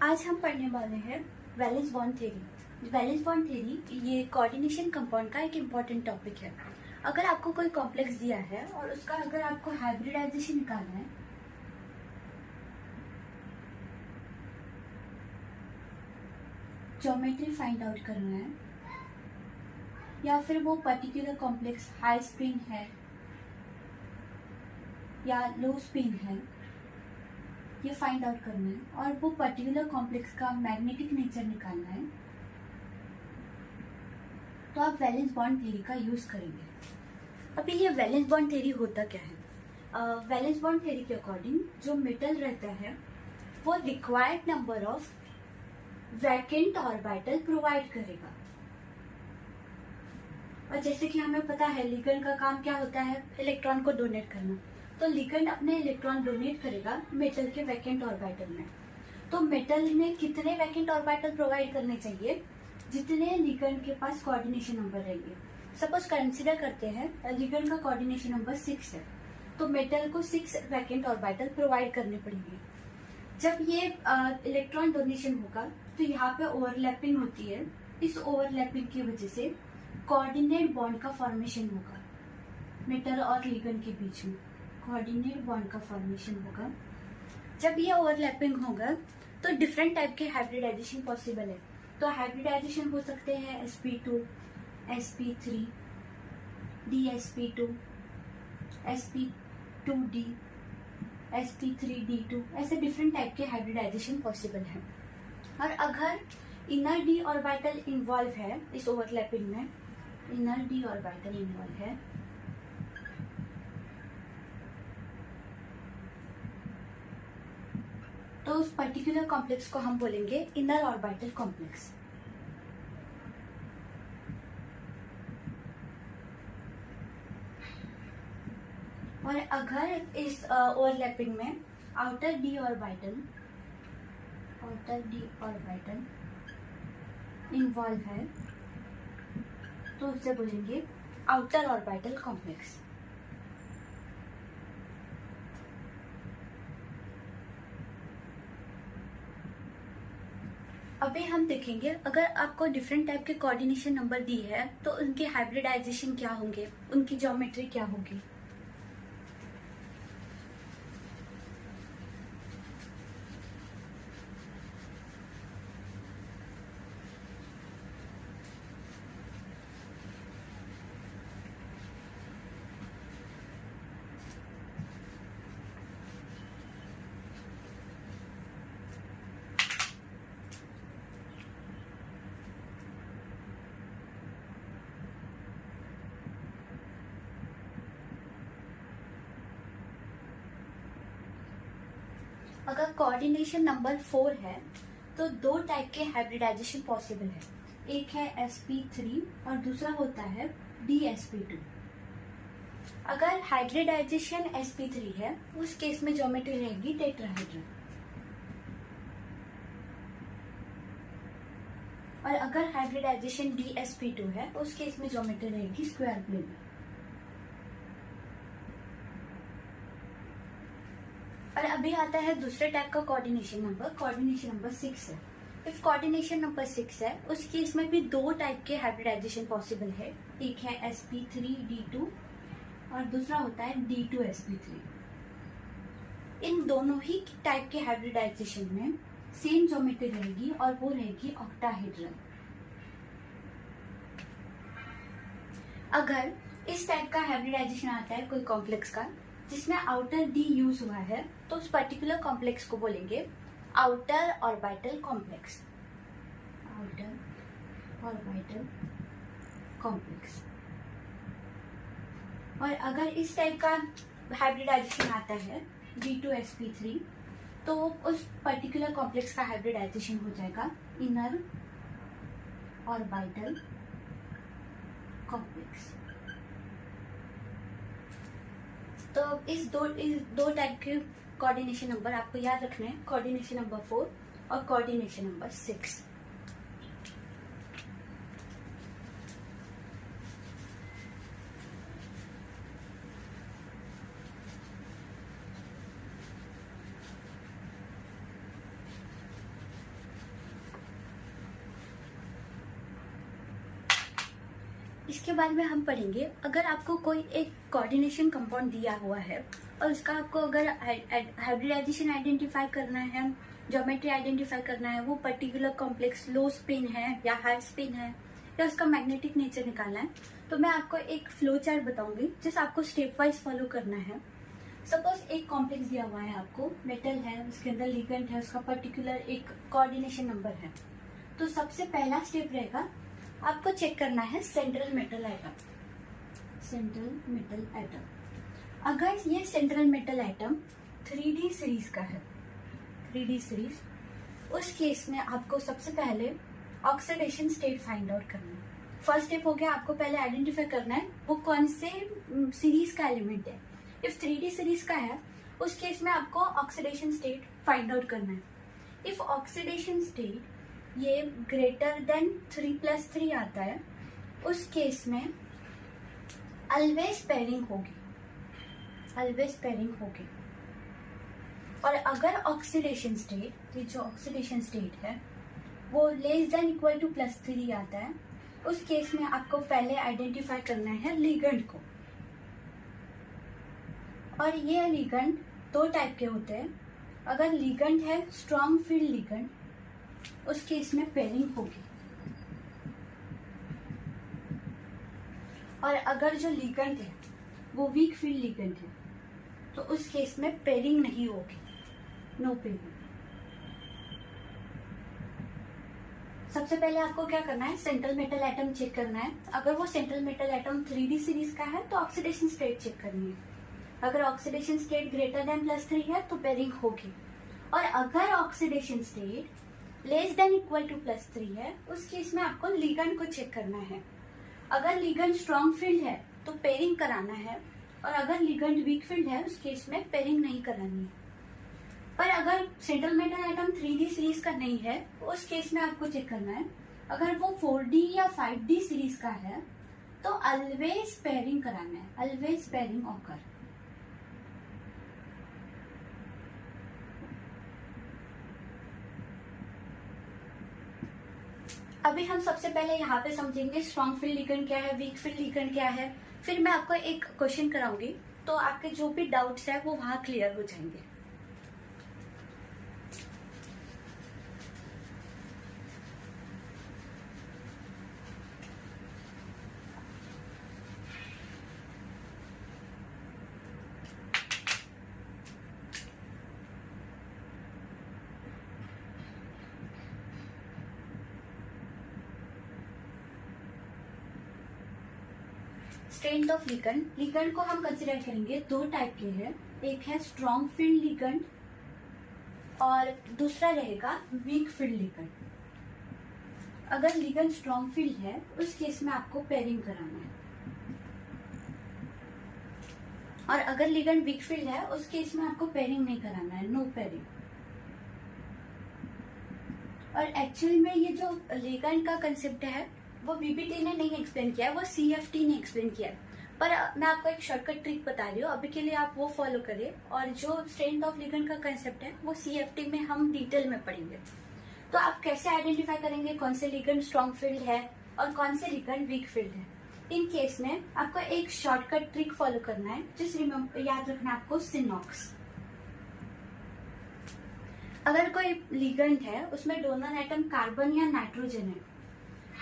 आज हम पढ़ने वाले हैं valence bond theory. Valence bond theory ये कोऑर्डिनेशन कंपाउंड का एक इम्पॉर्टेंट टॉपिक है। अगर आपको कोई कॉम्प्लेक्स दिया है और उसका अगर आपको हाइब्रिडाइजेशन निकालना है, ज्योमेट्री फाइंड आउट करना है, या फिर वो पर्टिकुलर कॉम्प्लेक्स हाई स्पिन है या लो स्पिन है, ये फाइंड आउट करना है, और वो पर्टिकुलर कॉम्प्लेक्स का मैग्नेटिक नेचर निकालना है, तो आप वैलेंस बॉन्ड थ्योरी का यूज करेंगे। अभी ये वैलेंस बॉन्ड थ्योरी होता क्या है? वैलेंस बॉन्ड थ्योरी के अकॉर्डिंग जो मेटल रहता है वो required number of vacant orbital provide करेगा। और जैसे कि हमें पता है लिगेंड का काम क्या होता है, इलेक्ट्रॉन को डोनेट करना। तो लिगेंड अपने इलेक्ट्रॉन डोनेट करेगा मेटल के वैकेंट ऑर्बिटल में। तो मेटल ने कितने वैकेंट ऑर्बिटल प्रोवाइड करने चाहिए? जितने लिगेंड के पास कोऑर्डिनेशन नंबर रहेंगे। सपोज कंसिडर करते हैं लिगेंड का कोऑर्डिनेशन नंबर 6 है, तो मेटल को 6 वैकेंट ऑर्बिटल प्रोवाइड करने पड़ेंगे। जब ये इलेक्ट्रॉन डोनेशन होगा तो यहाँ पे ओवरलैपिंग होती है। इस ओवरलैपिंग की वजह से कोऑर्डिनेट बॉन्ड का फॉर्मेशन होगा मेटल और लिगेंड के बीच में। कोऑर्डिनेट बॉन्ड का फॉर्मेशन होगा। जब ये ओवरलैपिंग होगा तो डिफरेंट टाइप के हाइब्रिडाइजेशन पॉसिबल है। तो हाइब्रिडाइजेशन हो सकते हैं sp2, sp3, dsp2, sp2d, sp3d2, ऐसे डिफरेंट टाइप के हाइब्रिडाइजेशन पॉसिबल है। और अगर इनर डी ऑर्बिटल इन्वॉल्व है इस ओवरलैपिंग में, इनर डी ऑर्बिटल इन्वॉल्व है, तो उस पर्टिकुलर कॉम्प्लेक्स को हम बोलेंगे इनर ऑर्बिटल कॉम्प्लेक्स। और अगर इस ओवरलैपिंग में आउटर डी ऑर्बिटल इन्वॉल्व है तो उसे बोलेंगे आउटर ऑर्बिटल कॉम्प्लेक्स। अभी हम देखेंगे अगर आपको डिफरेंट टाइप के कोऑर्डिनेशन नंबर दी है तो उनके हाइब्रिडाइजेशन क्या होंगे, उनकी ज्योमेट्री क्या होगी। अगर कोऑर्डिनेशन नंबर 4 है तो दो टाइप के हाइब्रिडाइजेशन पॉसिबल है। एक है sp3 और दूसरा होता है dsp2। अगर हाइब्रिडाइजेशन sp3 है उस केस में ज्योमेट्री रहेगी टेट्राहेड्रल। और अगर हाइब्रिडाइजेशन dsp2 है तो उस केस में ज्योमेट्री रहेगी स्क्वायर प्लेन। और अभी आता है दूसरे टाइप का कोऑर्डिनेशन नंबर 6 है। इफ कोऑर्डिनेशन नंबर 6 है उस केस में भी दो टाइप के हाइब्रिडाइजेशन पॉसिबल है। एक है sp3d2 और दूसरा होता है d2sp3। इन दोनों ही टाइप के हाइब्रिडाइजेशन में सेम ज्योमेट्री रहेगी और वो रहेगी ऑक्टाहेड्रल। अगर इस टाइप का हाइब्रिडाइजेशन आता है कोई कॉम्प्लेक्स का जिसमें आउटर डी यूज हुआ है तो उस पर्टिकुलर कॉम्प्लेक्स को बोलेंगे outer orbital complex. Outer orbital complex. और अगर इस टाइप का हाइब्रिडाइजेशन आता है d2sp3 तो उस पर्टिकुलर कॉम्प्लेक्स का हाइब्रिडाइजेशन हो जाएगा इनर ऑर्बिटल कॉम्प्लेक्स। तो इस दो टाइप के कोऑर्डिनेशन नंबर आपको याद रखने हैं, कोऑर्डिनेशन नंबर 4 और कोऑर्डिनेशन नंबर 6। इसके बाद में हम पढ़ेंगे, अगर आपको कोई एक कोऑर्डिनेशन कंपाउंड दिया हुआ है और उसका आपको अगर हाइब्रिडाइजेशन आइडेंटिफाई करना है, ज्योमेट्री आइडेंटिफाई करना है, वो पर्टिकुलर कॉम्प्लेक्स लो स्पिन है या हाई स्पिन है या उसका मैग्नेटिक नेचर निकालना है, तो मैं आपको एक फ्लो चार्ट बताऊंगी जिस आपको स्टेप वाइज फॉलो करना है। सपोज एक कॉम्प्लेक्स दिया हुआ है आपको, मेटल है, उसके अंदर लिगेंड है, उसका पर्टिकुलर एक कोऑर्डिनेशन नंबर है। तो सबसे पहला स्टेप रहेगा, आपको चेक करना है central metal atom. Central metal atom, अगर ये central metal atom 3D series का है, 3D सीरीज, उस केस में आपको सबसे पहले ऑक्सीडेशन स्टेट फाइंड आउट करना है। फर्स्ट स्टेप हो गया, आपको पहले आइडेंटिफाई करना है वो कौन से सीरीज का एलिमेंट है। इफ 3D सीरीज का है, उस केस में आपको ऑक्सीडेशन स्टेट फाइंड आउट करना है। इफ ऑक्सीडेशन स्टेट ये ग्रेटर देन 3+3 आता है, उस केस में ऑलवेज पेयरिंग होगी, ऑलवेज पेयरिंग होगी। और अगर ऑक्सीडेशन स्टेट, ये जो ऑक्सीडेशन स्टेट है वो लेस देन इक्वल टू +3 आता है, उस केस में आपको पहले आइडेंटिफाई करना है लिगेंड को। और ये लिगेंड दो टाइप के होते हैं। अगर लिगेंड है स्ट्रॉन्ग फील्ड लिगेंड, उस केस में पेयरिंग होगी। और अगर जो लिगेंड है वो वीक फील्ड लिगेंड है, तो उस केस में पेयरिंग नहीं होगी, नो पेयरिंग। सबसे पहले आपको क्या करना है, सेंट्रल मेटल एटम चेक करना है। अगर वो central metal atom 3D series का है तो ऑक्सीडेशन स्टेट चेक करनी है। अगर ऑक्सीडेशन स्टेट ग्रेटर देन +3 है तो पेयरिंग होगी। और अगर oxidation state less than equal to +3 है, उस केस में आपको लिगेंड को चेक करना है। अगर लिगेंड स्ट्रॉन्ग फील्ड है तो पेयरिंग कराना है, और अगर लिगेंड वीक फील्ड है उस केस में पेयरिंग नहीं करानी है। पर अगर central metal atom 3D series का नहीं है, उस केस में आपको चेक करना है। अगर वो 4D या 5D सीरीज का है तो ऑलवेज पेयरिंग कराना है, ऑलवेज पेयरिंग ऑकर। अभी हम सबसे पहले यहाँ पे समझेंगे स्ट्रॉन्ग फील्ड लिगेंड क्या है, वीक फील्ड लिगेंड क्या है। फिर मैं आपको एक क्वेश्चन कराऊंगी, तो आपके जो भी डाउट्स है वो वहां क्लियर हो जाएंगे। स्ट्रेंथ ऑफ लिगेंड, लिगेंड को हम कंसिडर करेंगे दो टाइप के हैं। एक है स्ट्रॉन्ग फील्ड लिगेंड और दूसरा रहेगा वीक फील्ड लिगेंड। अगर लिगेंड स्ट्रॉन्ग फील्ड है उस केस में आपको पेयरिंग कराना है, और अगर लिगेंड वीक फील्ड है उस केस में आपको पेयरिंग नहीं कराना है, नो पेयरिंग। और एक्चुअली में ये जो लिगेंड का कंसेप्ट है वो बीबीटी ने नहीं एक्सप्लेन किया है, वो CFT ने एक्सप्लेन किया है। पर मैं आपको एक शॉर्टकट ट्रिक बता रही हूँ, अभी के लिए आप वो फॉलो करिए। और जो स्ट्रेंथ ऑफ लिगेंड का कंसेप्ट है वो CFT में हम डिटेल में पढ़ेंगे। तो आप कैसे आइडेंटिफाई करेंगे कौन से लिगेंड स्ट्रॉन्ग फील्ड है और कौन से लिगेंड वीक फील्ड है। इन केस में आपको एक शॉर्टकट ट्रिक फॉलो करना है, जिस याद रखना है आपको, सिनॉक्स। अगर कोई लिगेंड है उसमें डोनर एटम कार्बन या नाइट्रोजन है,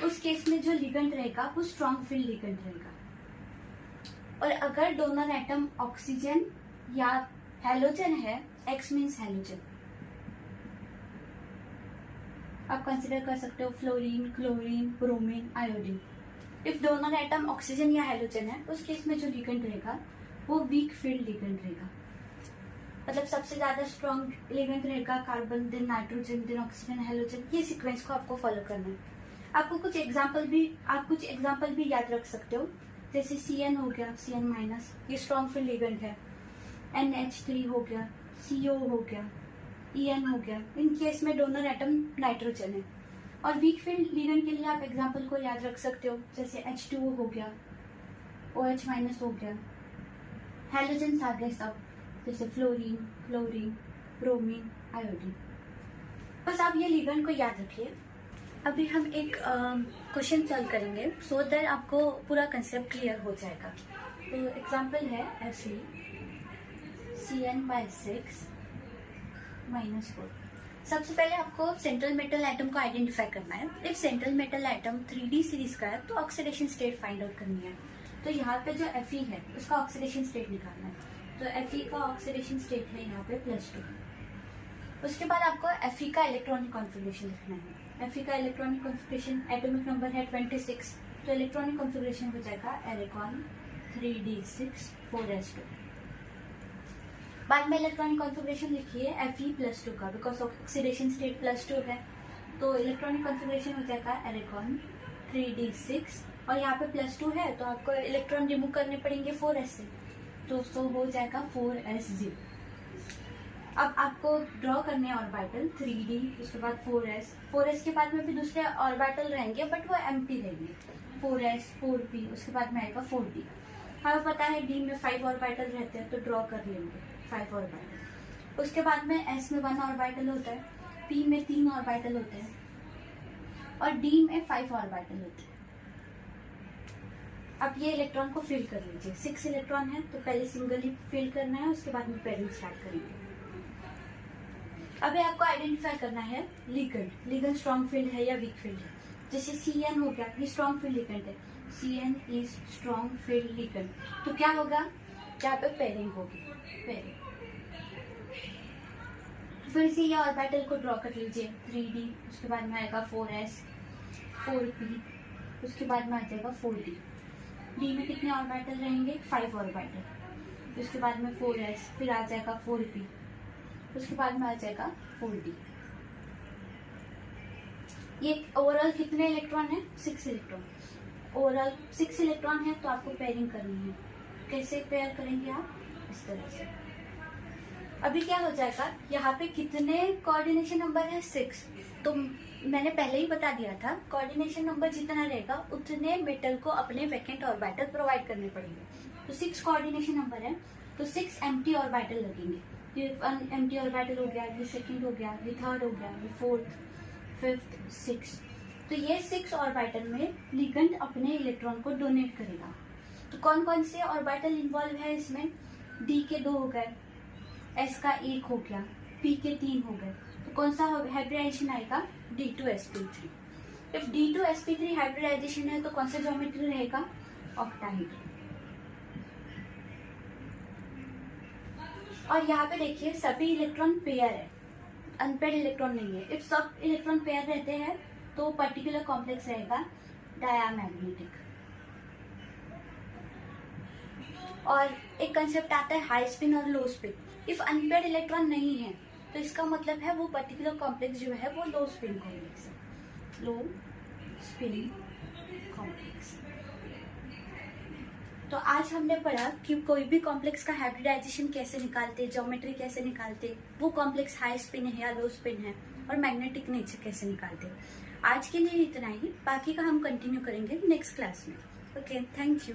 उस केस में जो लिगेंड रहेगा वो स्ट्रॉन्ग फील्ड लिगेंड रहेगा। और अगर डोनर एटम ऑक्सीजन या हैलोजन है, X मीन्स हैलोजन, आप कंसिडर कर सकते हो fluorine, chlorine, bromine, iodine. If donor atom oxygen या हैलोजन है, उस केस में जो लिगेंड रहेगा वो वीक फील्ड लिगेंड रहेगा। मतलब सबसे ज्यादा स्ट्रॉन्ग लिगेंड रहेगा carbon, then nitrogen, then oxygen, halogen. ये सीक्वेंस को आपको फॉलो करना है। आपको कुछ एग्जाम्पल भी याद रख सकते हो, जैसे CN हो गया, CN-, ये स्ट्रॉन्ग फील्ड लिगेंड है। NH3 हो गया, CO हो गया, EN हो गया। इन केस में डोनर एटम नाइट्रोजन है। और वीक फील्ड लिगेंड के लिए आप एग्जाम्पल को याद रख सकते हो, जैसे H2O हो गया, OH- हो गया, हैलोजन आ गए सब, जैसे फ्लोरीन, क्लोरीन, ब्रोमीन, आयोडीन। बस आप ये लिगेंड को याद रखिए। अभी हम एक क्वेश्चन सॉल्व करेंगे सो दैट आपको पूरा कंसेप्ट क्लियर हो जाएगा। तो एग्जांपल है Cn/6 -4। सबसे पहले आपको सेंट्रल मेटल एटम को आइडेंटिफाई करना है। If central metal atom 3D series का है तो ऑक्सीडेशन स्टेट फाइंड आउट करनी है। तो यहाँ पे जो Fe है उसका ऑक्सीडेशन स्टेट निकालना है। तो Fe का ऑक्सीडेशन स्टेट है यहाँ पे +2। उसके बाद आपको Fe का इलेक्ट्रॉनिक कॉन्फ़िगरेशन लिखना है। Fe का इलेक्ट्रॉनिक कॉन्फ़िगरेशन एटॉमिक नंबर है 26, तो इलेक्ट्रॉनिक कॉन्फ़िगरेशन हो जाएगा एरेगॉन 3d6 4s2। बाद में इलेक्ट्रॉनिक कॉन्फ़िगरेशन लिखिए Fe+2 का, बिकॉज ऑक्सीडेशन स्टेट +2 है, तो इलेक्ट्रॉनिक कॉन्फ़िगरेशन हो जाएगा एरेगॉन 3d6 और यहाँ पे +2 है तो आपको इलेक्ट्रॉन रिमूव करने पड़ेंगे 4s से, तो हो जाएगा 4s0। अब आपको ड्रॉ करने हैं ऑर्बिटल 3d, उसके बाद 4s के बाद में भी दूसरे ऑर्बिटल रहेंगे बट वो एम्प्टी रहेंगे, 4s 4p, उसके बाद में आएगा 4d। हमें पता है d में 5 ऑर्बिटल रहते हैं तो ड्रॉ कर लेंगे 5 ऑर्बिटल। उसके बाद में s में 1 ऑर्बिटल होता है, p में 3 ऑर्बिटल होते हैं और d में 5 ऑर्बिटल होते हैं। अब ये इलेक्ट्रॉन को फिल कर लीजिए। 6 इलेक्ट्रॉन है तो पहले सिंगल ही फिल करना है, उसके बाद में पेयरिंग स्टार्ट करेंगे। अभी आपको आइडेंटिफाई करना है लिगेंड स्ट्रॉन्ग फील्ड है या वीक फील्ड है। जैसे Cn हो गया, ये स्ट्रॉन्ग फील्ड लिगेंड है, Cn is strong field ligand, तो क्या होगा, यहाँ पे पेयरिंग होगी, पेयरिंग। फिर से ये ऑर्बिटल को ड्रॉ कर लीजिए 3d, उसके बाद में आएगा 4s 4p, उसके बाद में आ जाएगा 4d। d में कितने ऑर्बिटल रहेंगे, 5 ऑर्बिटल, उसके बाद में 4s, फिर आ जाएगा 4p, उसके बाद में आ जाएगा 4d। ये ओवरऑल कितने इलेक्ट्रॉन है, 6 इलेक्ट्रॉन। ओवरऑल 6 इलेक्ट्रॉन है तो आपको पेयरिंग करनी है। कैसे पेयर करेंगे आप, इस तरह से। अभी क्या हो जाएगा, यहाँ पे कितने कोऑर्डिनेशन नंबर है, 6। तो मैंने पहले ही बता दिया था, कोऑर्डिनेशन नंबर जितना रहेगा उतने मेटल को अपने वैकेंट ऑर्बिटल प्रोवाइड करने पड़ेंगे। तो 6 कोऑर्डिनेशन नंबर है तो 6 एम्प्टी ऑर्बिटल लगेंगे। ये एम्प्टी ऑर्बिटल हो गया, ये सेकंड हो गया, ये थर्ड हो गया, ये फोर्थ, फिफ्थ, 6। तो ये 6 ऑर्बिटल में लिगेंड अपने इलेक्ट्रॉन को डोनेट करेगा। तो कौन कौन से ऑर्बिटल इन्वॉल्व है इसमें, d के 2 हो गए, s का 1 हो गया, p के 3 हो गए, तो कौन सा हाइब्रिडाइजेशन आएगा, d2sp3। इफ d2sp3 हाइब्रिडाइजेशन है तो कौन सा ज्योमेट्री रहेगा, ऑक्टाहेड्रल। और यहाँ पे देखिए सभी इलेक्ट्रॉन पेयर है, अनपेयर्ड इलेक्ट्रॉन नहीं है। इफ सब इलेक्ट्रॉन पेयर रहते हैं तो पर्टिकुलर कॉम्प्लेक्स रहेगा डायमैग्नेटिक। और एक कंसेप्ट आता है हाई स्पिन और लो स्पिन। इफ अनपेयर्ड इलेक्ट्रॉन नहीं है तो इसका मतलब है वो पर्टिकुलर कॉम्प्लेक्स जो है वो लो स्पिन कॉम्प्लेक्स है, लो स्पिन कॉम्प्लेक्स। तो आज हमने पढ़ा कि कोई भी कॉम्प्लेक्स का हाइब्रिडाइजेशन कैसे निकालते, ज्योमेट्री कैसे निकालते, वो कॉम्प्लेक्स हाई स्पिन है या लो स्पिन है, और मैग्नेटिक नेचर कैसे निकालते। आज के लिए इतना ही, बाकी का हम कंटिन्यू करेंगे नेक्स्ट क्लास में। Okay, thank you.